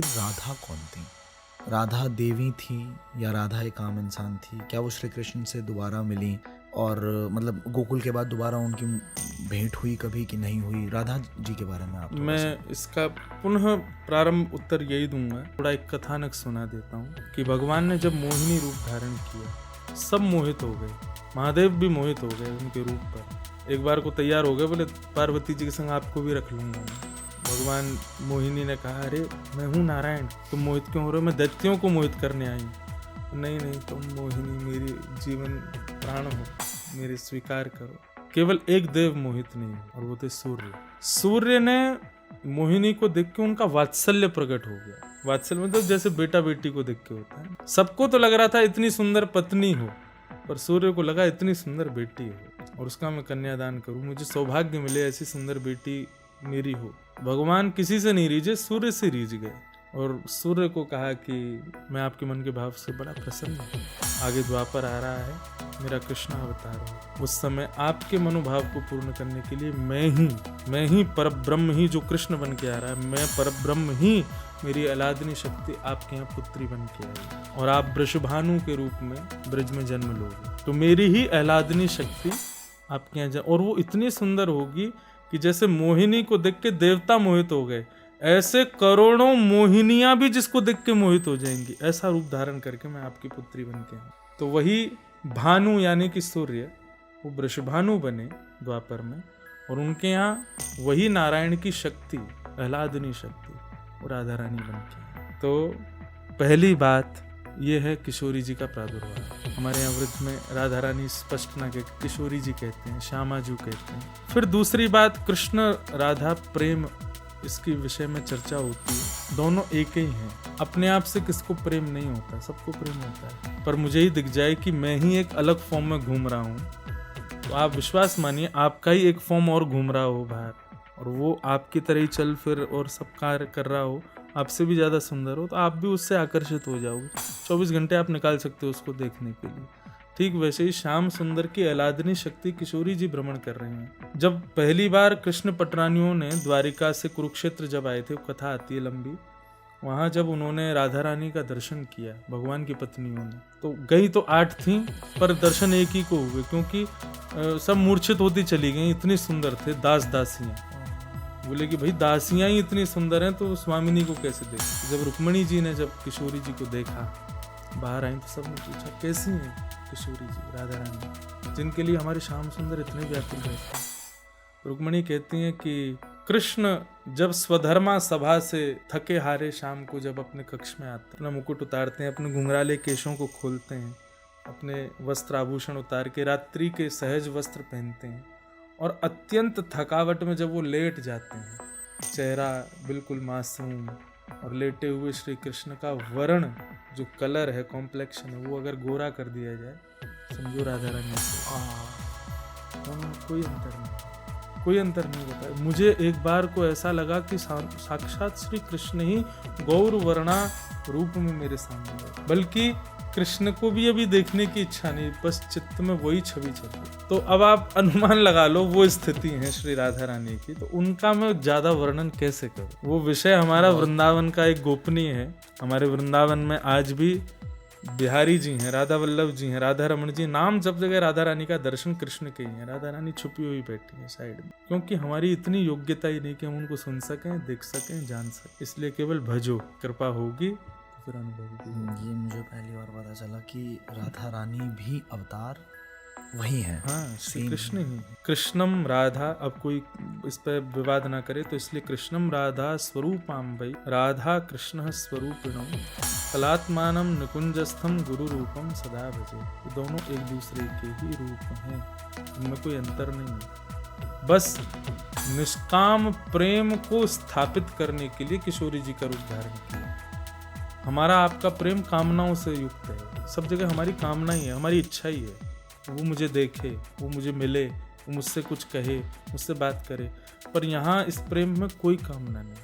राधा कौन थी? राधा देवी थी या राधा एक आम इंसान थी? क्या वो श्री कृष्ण से दोबारा मिली और मतलब गोकुल के बाद दोबारा उनकी भेंट हुई कभी कि नहीं हुई? राधा जी के बारे में आप थोड़ा सा। मैं इसका पुनः प्रारंभ उत्तर यही दूंगा। थोड़ा एक कथानक सुना देता हूँ कि भगवान ने जब मोहिनी रूप धारण किया, सब मोहित हो गए, महादेव भी मोहित हो गए उनके रूप पर। एक बार को तैयार हो गए, बोले पार्वती जी के संग आपको भी रख लूंगा मैं। भगवान मोहिनी ने कहा, अरे मैं हूँ नारायण, तुम मोहित क्यों हो रहे हो? मैं दैत्यों को मोहित करने आई हूँ। नहीं नहीं, तुम मोहिनी मेरी जीवन प्राण हो, मेरे स्वीकार करो। केवल एक देव मोहित नहीं, और वो थे सूर्य। सूर्य ने मोहिनी को देख के उनका वात्सल्य प्रकट हो गया। वात्सल्य मतलब जैसे बेटा बेटी को देख के होता है। सबको तो लग रहा था इतनी सुंदर पत्नी हो, पर सूर्य को लगा इतनी सुंदर बेटी हो और उसका मैं कन्यादान करूं, मुझे सौभाग्य मिले ऐसी सुंदर बेटी मेरी हो। भगवान किसी से नहीं रीझे, सूर्य से रीझ गए और सूर्य को कहा कि मैं आपके मन के भाव से बड़ा प्रसन्न हूँ। आगे द्वापर आ रहा है, मेरा कृष्ण अवतार हो। उस समय आपके मनोभाव को पूर्ण करने के लिए मैं ही परब्रह्म ही जो कृष्ण बन के आ रहा है, मैं परब्रह्म ही, मेरी अलादनी शक्ति आपके यहाँ पुत्री बन के आई और आप वृषभानु के रूप में ब्रज में जन्म लोगे। तो मेरी ही अलादनी शक्ति आपके यहाँ और वो इतनी सुंदर होगी कि जैसे मोहिनी को देख के देवता मोहित हो गए, ऐसे करोड़ों मोहिनियां भी जिसको देख के मोहित हो जाएंगी। ऐसा रूप धारण करके मैं आपकी पुत्री बन के आऊं। तो वही भानु यानी कि सूर्य, वो वृषभानु बने द्वापर में, और उनके यहाँ वही नारायण की शक्ति, आह्लादनी शक्ति, वो राधा रानी बन के। तो पहली बात ये है किशोरी जी का प्रादुर्भाव। हमारे यहाँ व्रत में राधा रानी स्पष्ट ना कहते, किशोरी जी कहते हैं, श्यामाजू कहते हैं। फिर दूसरी बात, कृष्ण राधा प्रेम, इसकी विषय में चर्चा होती है। दोनों एक ही हैं, अपने आप से किसको प्रेम नहीं होता, सबको प्रेम होता है। पर मुझे ही दिख जाए कि मैं ही एक अलग फॉर्म में घूम रहा हूँ, तो आप विश्वास मानिए आपका ही एक फॉर्म और घूम रहा हो बाहर, और वो आपकी तरह ही चल फिर और सब कार्य कर रहा हो, आपसे भी ज़्यादा सुंदर हो, तो आप भी उससे आकर्षित हो जाओगे। 24 घंटे आप निकाल सकते हो उसको देखने के लिए। ठीक वैसे ही श्याम सुंदर की आह्लादनी शक्ति किशोरी जी भ्रमण कर रहे हैं। जब पहली बार कृष्ण पटरानियों ने द्वारिका से कुरुक्षेत्र जब आए थे, कथा आती है लंबी, वहाँ जब उन्होंने राधा रानी का दर्शन किया भगवान की पत्नियों ने, तो गई तो 8 थी पर दर्शन एक ही को हुए, क्योंकि सब मूर्छित होती चली गई, इतनी सुंदर थे दास दासियाँ। बोले कि भाई दासियाँ ही इतनी सुंदर हैं तो स्वामिनी को कैसे देख। जब रुक्मणी जी ने जब किशोरी जी को देखा, बाहर आई, तो सबने पूछा कैसी हैं किशोरी जी, राधा रानी, जिनके लिए हमारे श्याम सुंदर इतने व्याकुल रहते हैं। रुक्मणी कहती हैं कि कृष्ण जब स्वधर्मा सभा से थके हारे शाम को जब अपने कक्ष में आते हैं, अपना मुकुट उतारते हैं, अपने घुंघराले केशों को खोलते हैं, अपने वस्त्र आभूषण उतार के रात्रि के सहज वस्त्र पहनते हैं, और अत्यंत थकावट में जब वो लेट जाते हैं, चेहरा बिल्कुल मासूम, और लेटे हुए श्री कृष्ण का वर्ण जो कलर है, कॉम्प्लेक्शन है, वो अगर गोरा कर दिया जाए, समझो राधा रानी कोई अंतर नहीं, कोई अंतर नहीं होता है। मुझे एक बार को ऐसा लगा कि साक्षात श्री कृष्ण ही गौर वर्णा रूप में मेरे सामने है, बल्कि कृष्ण को भी अभी देखने की इच्छा नहीं, बस चित्त में वही छवि चल रही। तो अब आप अनुमान लगा लो वो स्थिति है श्री राधा रानी की, तो उनका मैं ज्यादा वर्णन कैसे करूं। वो विषय हमारा वृंदावन का एक गोपनीय है। हमारे वृंदावन में आज भी बिहारी जी हैं, राधा वल्लभ जी हैं, राधा रमन जी, नाम जब जगह राधा रानी का दर्शन कृष्ण के ही है। राधा रानी छुपी हुई बैठी है साइड में, क्योंकि हमारी इतनी योग्यता ही नहीं कि हम उनको सुन सकें, देख सकें, जान सकें। इसलिए केवल भजो, कृपा होगी फिर अनुभव। ये मुझे पहली बार पता चला कि राधा रानी भी अवतार वही है। हाँ, श्री कृष्ण ही। कृष्णम राधा, अब कोई इस पर विवाद ना करे, तो इसलिए कृष्णम राधा स्वरूपाम वै राधा कृष्ण स्वरूपिणो कलात्मानम निकुंजस्थम गुरु रूपम सदा भजे। ये दोनों एक दूसरे के ही रूप हैं, इनमें कोई अंतर नहीं है। बस निष्काम प्रेम को स्थापित करने के लिए किशोरी जी का रूप धारण किया। हमारा आपका प्रेम कामनाओं से युक्त है, सब जगह हमारी कामना ही है, हमारी इच्छा ही है, वो मुझे देखे, वो मुझे मिले, वो मुझसे कुछ कहे, मुझसे बात करे। पर यहाँ इस प्रेम में कोई कामना नहीं,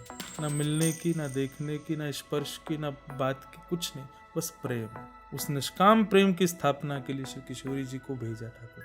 ना मिलने की, ना देखने की, ना स्पर्श की, ना बात की, कुछ नहीं, बस प्रेम। उस निष्काम प्रेम की स्थापना के लिए श्री किशोरी जी को भेजा ठाकुर।